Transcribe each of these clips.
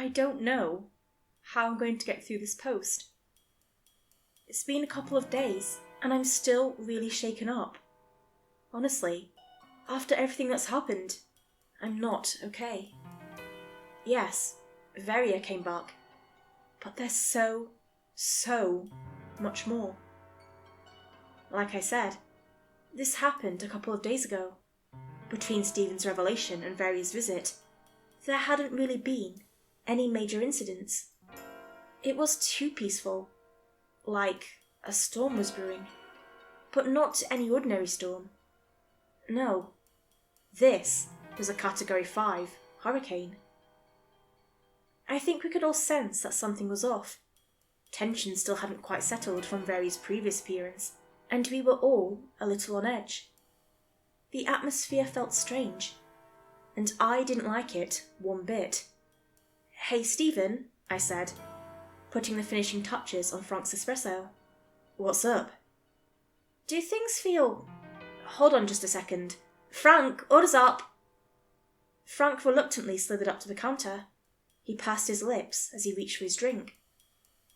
I don't know how I'm going to get through this post. It's been a couple of days, and I'm still really shaken up. Honestly, after everything that's happened, I'm not okay. Yes, very okay, Buck. But there's so much more. Like I said, this happened a couple of days ago. Between Stephen's revelation and Vary's visit, there hadn't really been any major incidents. It was too peaceful, like a storm was brewing. But not any ordinary storm. No, this was a Category 5 hurricane. I think we could all sense that something was off. Tension still hadn't quite settled from Vary's previous appearance, and we were all a little on edge. The atmosphere felt strange, and I didn't like it one bit. "Hey, Stephen," I said, putting the finishing touches on Frank's espresso. "What's up?" "Do things feel..." "Hold on just a second. Frank, orders up!" Frank reluctantly slithered up to the counter. He pursed his lips as he reached for his drink.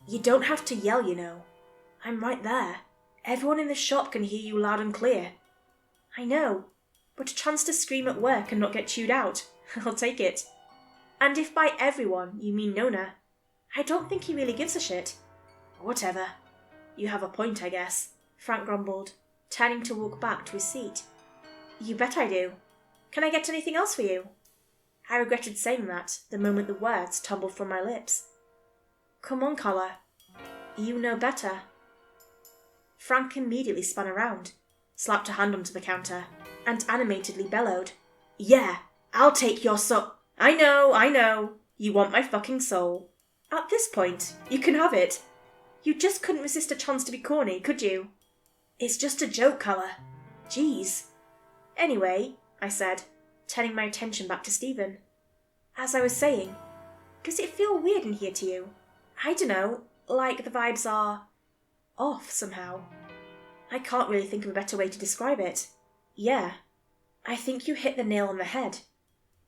"You don't have to yell, you know. I'm right there. Everyone in the shop can hear you loud and clear." "I know, but a chance to scream at work and not get chewed out. I'll take it. And if by everyone you mean Nona, I don't think he really gives a shit." "Whatever. You have a point, I guess," Frank grumbled, turning to walk back to his seat. "You bet I do. Can I get anything else for you?" I regretted saying that the moment the words tumbled from my lips. "Come on, Carla. You know better." Frank immediately spun around, slapped a hand onto the counter, and animatedly bellowed, "Yeah, I'll take your I know. You want my fucking soul. At this point, you can have it. You just couldn't resist a chance to be corny, could you?" "It's just a joke, Carla. Jeez." "Anyway," I said, turning my attention back to Stephen. "As I was saying, does it feel weird in here to you? I dunno, like the vibes are off somehow. I can't really think of a better way to describe it. Yeah, I think you hit the nail on the head.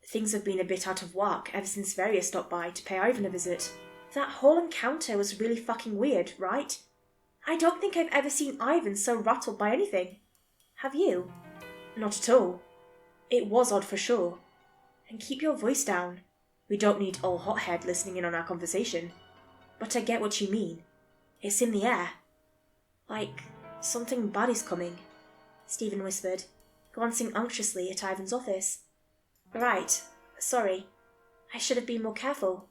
Things have been a bit out of whack ever since Varia stopped by to pay Ivan a visit. That whole encounter was really fucking weird, right? I don't think I've ever seen Ivan so rattled by anything. Have you?" "Not at all. It was odd for sure. And keep your voice down. We don't need all hothead listening in on our conversation. But I get what you mean. It's in the air. Like something bad is coming," Stephen whispered, glancing anxiously at Ivan's office. "Right, sorry. I should have been more careful."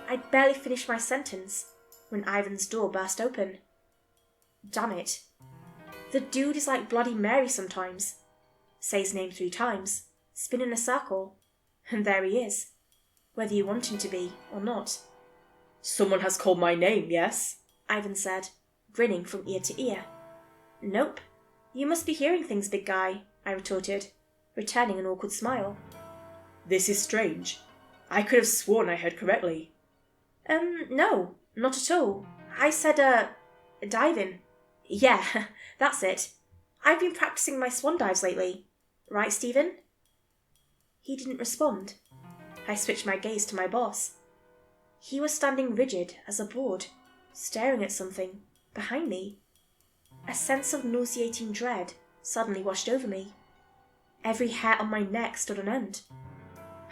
I'd barely finished my sentence when Ivan's door burst open. Damn it. The dude is like Bloody Mary sometimes. Say his name 3 times, spin in a circle, and there he is, whether you want him to be or not. "Someone has called my name, yes?" Ivan said, grinning from ear to ear. "Nope. You must be hearing things, big guy," I retorted, returning an awkward smile. "This is strange. I could have sworn I heard correctly." No, not at all. I said, diving. Yeah, that's it. I've been practicing my swan dives lately. Right, Stephen?" He didn't respond. I switched my gaze to my boss. He was standing rigid as a board, staring at something behind me. A sense of nauseating dread suddenly washed over me. Every hair on my neck stood on end.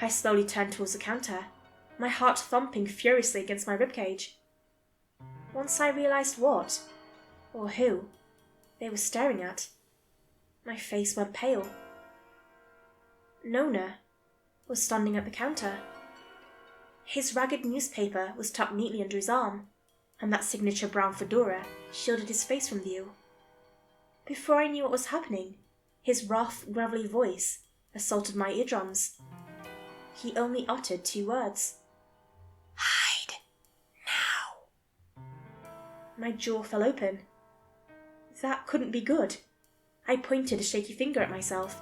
I slowly turned towards the counter, my heart thumping furiously against my ribcage. Once I realised what, or who, they were staring at, my face went pale. Nona was standing at the counter. His ragged newspaper was tucked neatly under his arm, and that signature brown fedora shielded his face from view. Before I knew what was happening, his rough, gravelly voice assaulted my eardrums. He only uttered 2 words. "Hide now." My jaw fell open. That couldn't be good. I pointed a shaky finger at myself.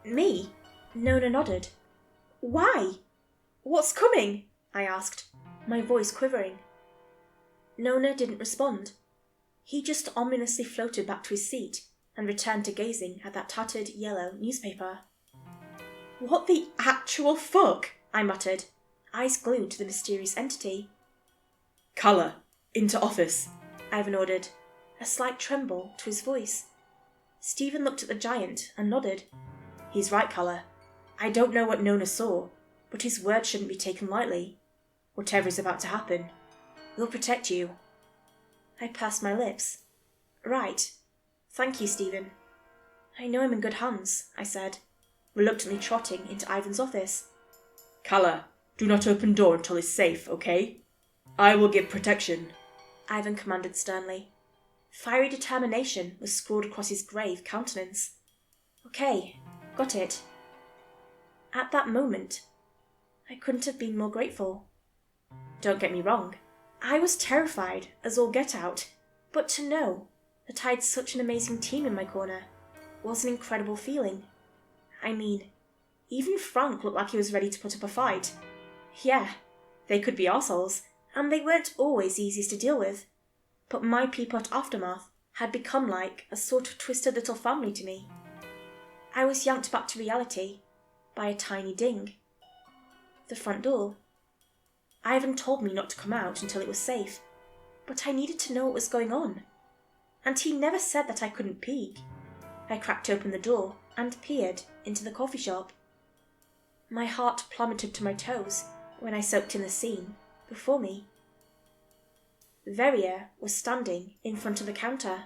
"Me?" Nona nodded. "Why? What's coming?" I asked, my voice quivering. Nona didn't respond. He just ominously floated back to his seat and returned to gazing at that tattered yellow newspaper. "What the actual fuck?" I muttered, eyes glued to the mysterious entity. "Colour, into office," Ivan ordered, a slight tremble to his voice. Stephen looked at the giant and nodded. "He's right, Colour. I don't know what Nona saw, but his word shouldn't be taken lightly. Whatever is about to happen, we'll protect you." I pursed my lips. "Right. Thank you, Stephen." "I know I'm in good hands," I said, reluctantly trotting into Ivan's office. "Colour, do not open door until it's safe, okay? I will give protection," Ivan commanded sternly. Fiery determination was scrawled across his grave countenance. "Okay, got it." At that moment, I couldn't have been more grateful. Don't get me wrong, I was terrified as all get out, but to know that I had such an amazing team in my corner was an incredible feeling. I mean, even Frank looked like he was ready to put up a fight. Yeah, they could be arseholes, and they weren't always easiest to deal with, but my people at Aftermath had become like a sort of twisted little family to me. I was yanked back to reality by a tiny ding. The front door. Ivan told me not to come out until it was safe, but I needed to know what was going on. And he never said that I couldn't peek. I cracked open the door and peered into the coffee shop. My heart plummeted to my toes when I soaked in the scene before me. Verrier was standing in front of the counter.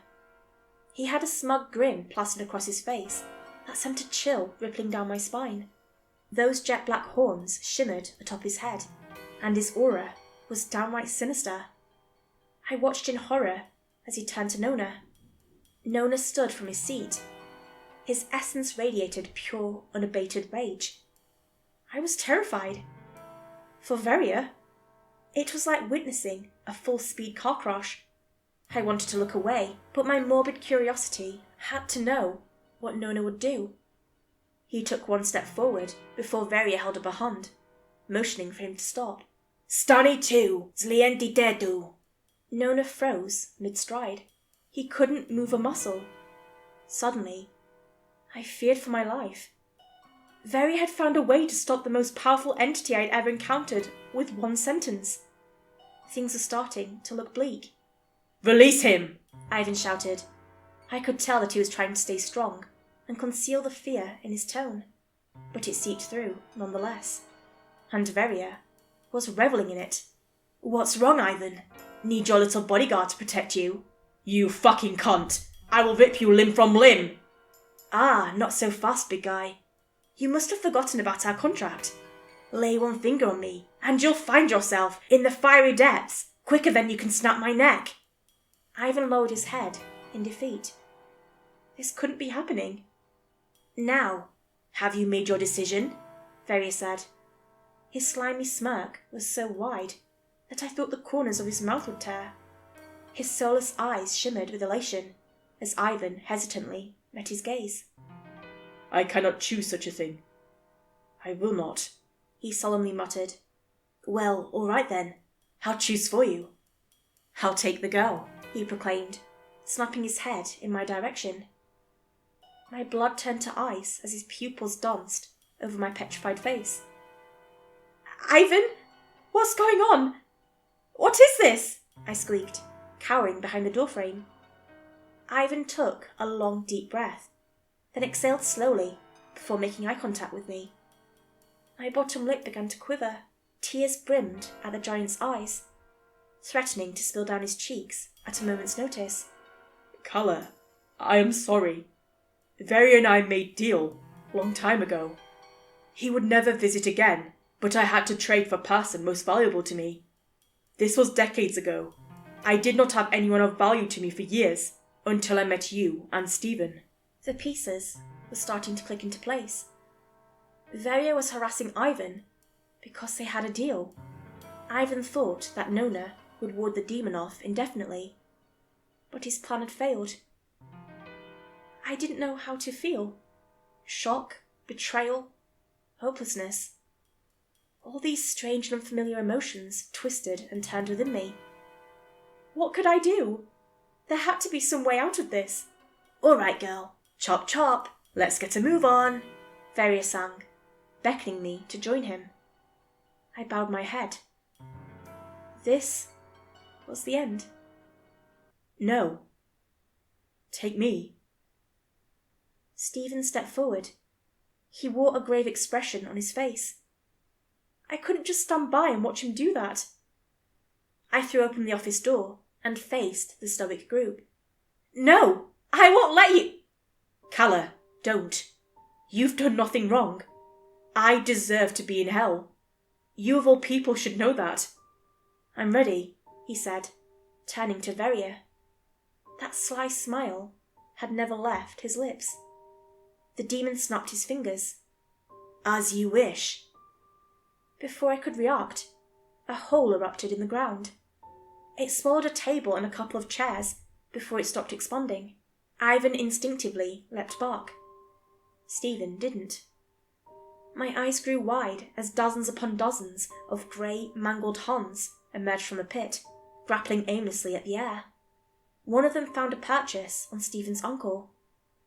He had a smug grin plastered across his face that sent a chill rippling down my spine. Those jet black horns shimmered atop his head, and his aura was downright sinister. I watched in horror as he turned to Nona. Nona stood from his seat. His essence radiated pure, unabated rage. I was terrified. For Verrier, it was like witnessing a full-speed car crash. I wanted to look away, but my morbid curiosity had to know what Nona would do. He took one step forward before Verrier held up a hand, motioning for him to stop. "Stani tu, zlienti dedu." Nona froze mid-stride. He couldn't move a muscle. Suddenly, I feared for my life. Verrier had found a way to stop the most powerful entity I'd ever encountered with one sentence. Things were starting to look bleak. "Release him!" Ivan shouted. I could tell that he was trying to stay strong and conceal the fear in his tone, but it seeped through nonetheless. And Verrier was reveling in it. "What's wrong, Ivan? Need your little bodyguard to protect you?" "You fucking cunt! I will rip you limb from limb!" "Ah, not so fast, big guy. You must have forgotten about our contract. Lay one finger on me, and you'll find yourself in the fiery depths quicker than you can snap my neck." Ivan lowered his head in defeat. This couldn't be happening. "Now, have you made your decision?" Verrier said. His slimy smirk was so wide that I thought the corners of his mouth would tear. His soulless eyes shimmered with elation as Ivan hesitantly met his gaze. "I cannot choose such a thing. I will not," he solemnly muttered. "Well, all right then. I'll choose for you." "I'll take the girl," he proclaimed, snapping his head in my direction. My blood turned to ice as his pupils danced over my petrified face. "Ivan, what's going on? What is this?" I squeaked, cowering behind the doorframe. Ivan took a long, deep breath, then exhaled slowly before making eye contact with me. My bottom lip began to quiver. Tears brimmed at the giant's eyes, threatening to spill down his cheeks at a moment's notice. "Colour, I am sorry. Verrier and I made deal long time ago. He would never visit again, but I had to trade for person most valuable to me. This was decades ago. I did not have anyone of value to me for years, until I met you and Stephen." The pieces were starting to click into place. Verrier was harassing Ivan because they had a deal. Ivan thought that Nona would ward the demon off indefinitely, but his plan had failed. I didn't know how to feel. Shock, betrayal, hopelessness. All these strange and unfamiliar emotions twisted and turned within me. What could I do? There had to be some way out of this. "All right, girl. Chop chop. Let's get a move on," Verrier sang, beckoning me to join him. I bowed my head. This was the end. No. Take me. Stephen stepped forward. He wore a grave expression on his face. I couldn't just stand by and watch him do that. I threw open the office door and faced the stoic group. No! I won't let you! Calla, don't. You've done nothing wrong. I deserve to be in hell. You of all people should know that. I'm ready, he said, turning to Verrier. That sly smile had never left his lips. The demon snapped his fingers. As you wish. Before I could react, a hole erupted in the ground. It swallowed a table and a couple of chairs before it stopped expanding. Ivan instinctively leapt back. Stephen didn't. My eyes grew wide as dozens upon dozens of grey, mangled Huns emerged from the pit, grappling aimlessly at the air. One of them found a purchase on Stephen's ankle.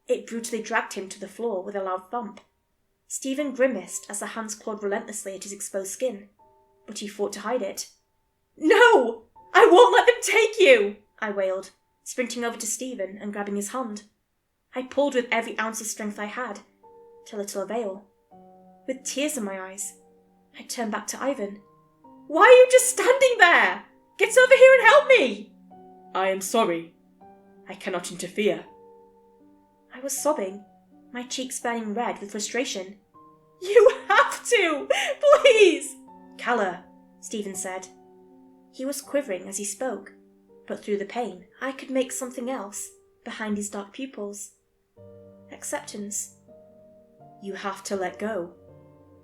It brutally dragged him to the floor with a loud thump. Stephen grimaced as the hands clawed relentlessly at his exposed skin, but he fought to hide it. No! I won't let them take you! I wailed, sprinting over to Stephen and grabbing his hand. I pulled with every ounce of strength I had, to little avail. With tears in my eyes, I turned back to Ivan. Why are you just standing there? Get over here and help me! I am sorry. I cannot interfere. I was sobbing, my cheeks burning red with frustration. You have to! Please! Calla, Stephen said. He was quivering as he spoke, but through the pain, I could make something else behind his dark pupils. Acceptance. You have to let go.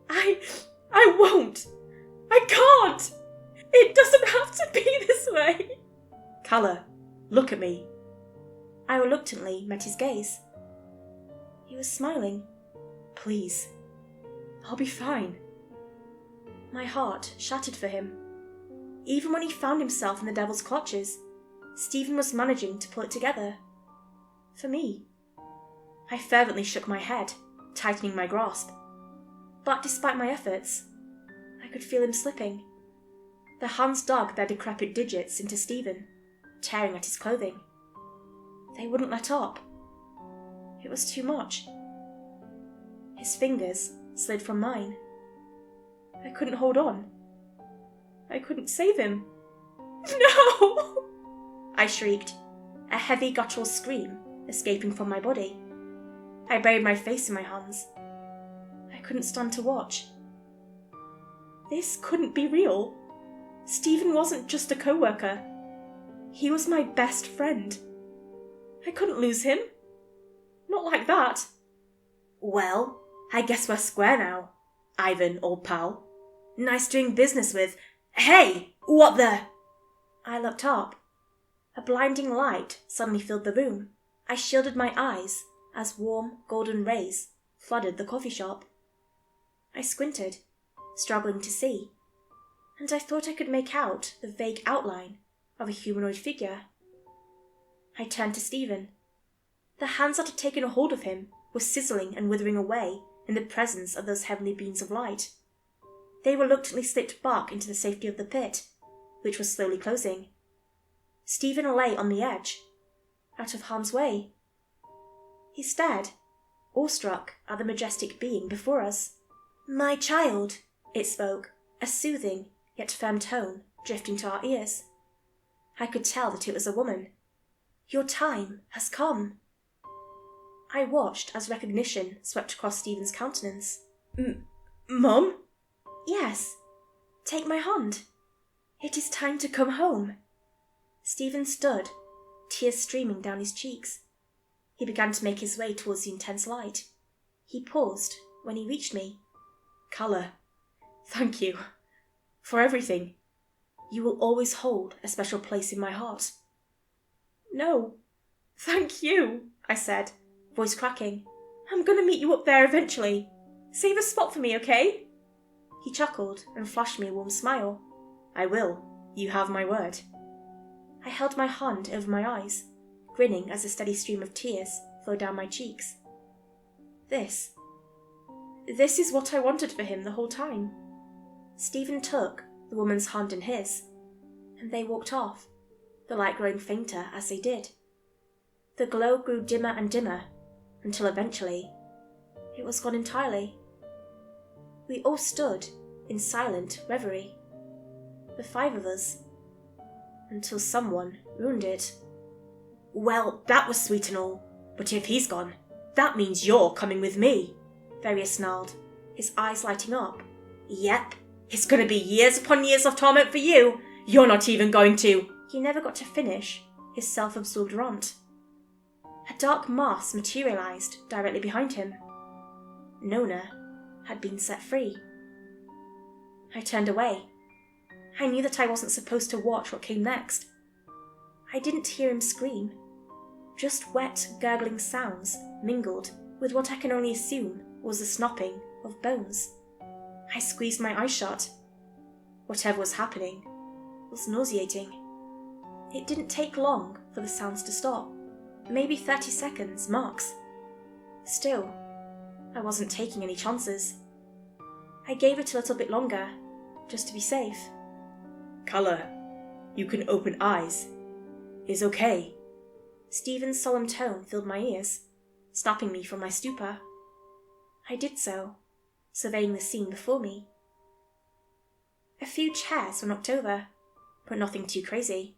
I won't! I can't! It doesn't have to be this way! Calla, look at me. I reluctantly met his gaze. He was smiling. Please. I'll be fine. My heart shattered for him. Even when he found himself in the devil's clutches, Stephen was managing to pull it together. For me. I fervently shook my head, tightening my grasp. But despite my efforts, I could feel him slipping. The hands dug their decrepit digits into Stephen, tearing at his clothing. They wouldn't let up. It was too much. His fingers slid from mine. I couldn't hold on. I couldn't save him. No! I shrieked, a heavy guttural scream escaping from my body. I buried my face in my hands. I couldn't stand to watch. This couldn't be real. Stephen wasn't just a co-worker. He was my best friend. I couldn't lose him. Not like that. Well, I guess we're square now, Ivan, old pal. Nice doing business with. Hey, what the? I looked up. A blinding light suddenly filled the room. I shielded my eyes as warm, golden rays flooded the coffee shop. I squinted, struggling to see, and I thought I could make out the vague outline of a humanoid figure. I turned to Stephen. The hands that had taken a hold of him were sizzling and withering away in the presence of those heavenly beams of light. They reluctantly slipped back into the safety of the pit, which was slowly closing. Stephen lay on the edge, out of harm's way. He stared, awestruck at the majestic being before us. My child, it spoke, a soothing yet firm tone drifting to our ears. I could tell that it was a woman. Your time has come. I watched as recognition swept across Stephen's countenance. Mum? Yes. Take my hand. It is time to come home. Stephen stood, tears streaming down his cheeks. He began to make his way towards the intense light. He paused when he reached me. Calla, thank you. For everything. You will always hold a special place in my heart. No. Thank you, I said, voice cracking. I'm going to meet you up there eventually. Save a spot for me, okay? He chuckled and flashed me a warm smile. I will. You have my word. I held my hand over my eyes, grinning as a steady stream of tears flowed down my cheeks. This is what I wanted for him the whole time. Stephen took the woman's hand in his, and they walked off, the light growing fainter as they did. The glow grew dimmer and dimmer, until eventually it was gone entirely. We all stood in silent reverie, the 5 of us, until someone ruined it. "Well, that was sweet and all, but if he's gone, that means you're coming with me," Various snarled, his eyes lighting up. "Yep, it's gonna be years upon years of torment for you. You're not even going to—" He never got to finish his self-absorbed rant. A dark mass materialized directly behind him. Nona had been set free. I turned away. I knew that I wasn't supposed to watch what came next. I didn't hear him scream. Just wet, gurgling sounds mingled with what I can only assume was the snapping of bones. I squeezed my eyes shut. Whatever was happening was nauseating. It didn't take long for the sounds to stop. Maybe 30 seconds, max. Still, I wasn't taking any chances. I gave it a little bit longer, just to be safe. "Colour, you can open eyes. Is okay." Stephen's solemn tone filled my ears, snapping me from my stupor. I did so, surveying the scene before me. A few chairs were knocked over, but nothing too crazy.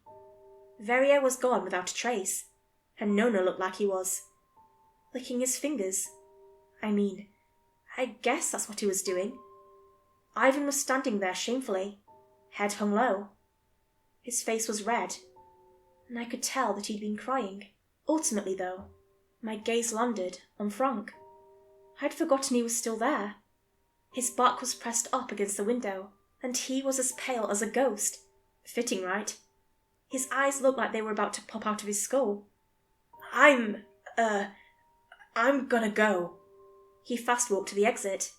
Verio was gone without a trace, and Nona looked like he was licking his fingers. I guess that's what he was doing. Ivan was standing there shamefully, head hung low. His face was red, and I could tell that he'd been crying. Ultimately, though, my gaze landed on Frank. I'd forgotten he was still there. His back was pressed up against the window, and he was as pale as a ghost. Fitting, right? His eyes looked like they were about to pop out of his skull. I'm gonna go." He fast-walked to the exit.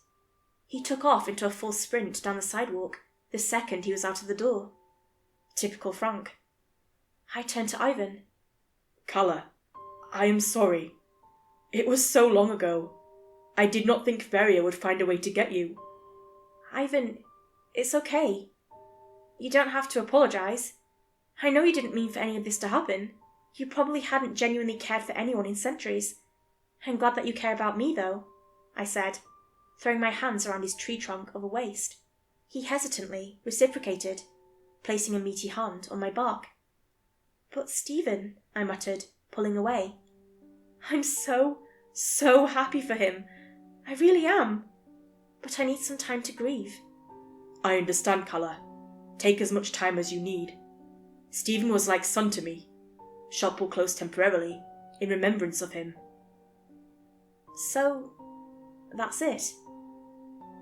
He took off into a full sprint down the sidewalk the second he was out of the door. Typical Frank. I turned to Ivan. "Colour, I am sorry. It was so long ago. I did not think Veria would find a way to get you." Ivan, it's okay. You don't have to apologise. I know you didn't mean for any of this to happen. You probably hadn't genuinely cared for anyone in centuries. I'm glad that you care about me, though, I said, throwing my hands around his tree trunk of a waist. He hesitantly reciprocated, placing a meaty hand on my back. "But Stephen," I muttered, pulling away. "I'm so happy for him. I really am. But I need some time to grieve." "I understand, Colour. Take as much time as you need. Stephen was like son to me. Shop will close temporarily, in remembrance of him." So, that's it.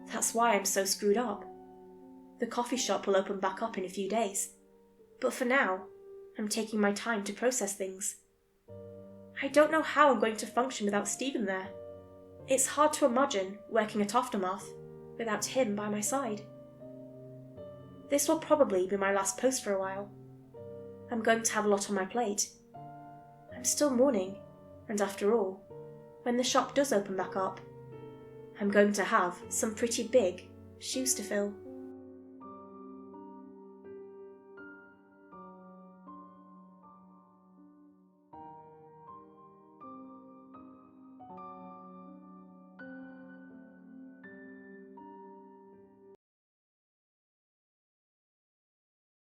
That's why I'm so screwed up. The coffee shop will open back up in a few days. But for now, I'm taking my time to process things. I don't know how I'm going to function without Stephen there. It's hard to imagine working at Aftermath without him by my side. This will probably be my last post for a while. I'm going to have a lot on my plate. I'm still mourning, and after all, when the shop does open back up, I'm going to have some pretty big shoes to fill.